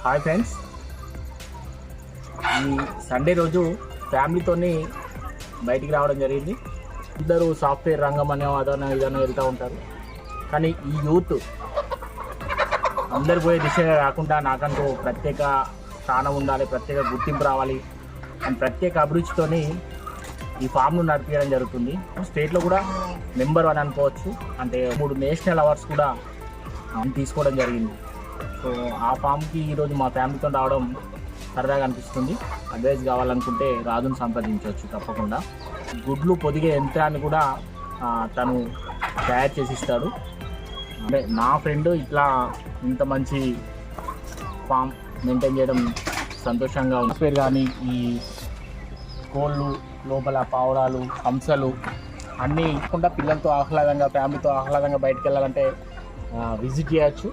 Hi friends, ఈ Sunday రోజు ఫ్యామిలీతోని బయటికి రావడం జరిగింది. ఇద్దరు సాఫ్ట్వేర్ రంగం అనే అదనో ఇదనో వెళ్తూ ఉంటారు. కానీ ఈ యూత్ అందరు పోయే దిశగా కాకుండా నాకంటూ ప్రత్యేక స్థానం ఉండాలి, ప్రత్యేక గుర్తింపు రావాలి అని ప్రత్యేక అభిరుచితోని ఈ ఫామ్ను నడిపించడం జరుగుతుంది. స్టేట్లో కూడా నెంబర్ 1 అనుకోవచ్చు. అంటే 3 నేషనల్ అవార్డ్స్ కూడా తీసుకోవడం జరిగింది. సో ఆ ఫామ్కి ఈరోజు మా ఫ్యామిలీతో రావడం సరదాగా అనిపిస్తుంది. అడ్వైస్ కావాలనుకుంటే రాజును సంప్రదించవచ్చు తప్పకుండా. గుడ్లు పొదిగే యంత్రాన్ని కూడా తను తయారు చేసి ఇస్తాడు. అంటే నా ఫ్రెండ్ ఇట్లా ఇంత మంచి ఫామ్ మెయింటైన్ చేయడం సంతోషంగా ఉంది. పేరు కానీ ఈ కోళ్ళు లోపల పావురాలు, హంసలు అన్నీ కాకుండా పిల్లలతో ఆహ్లాదంగా, ఫ్యామిలీతో ఆహ్లాదంగా బయటకు వెళ్ళాలంటే విజిట్ చేయొచ్చు.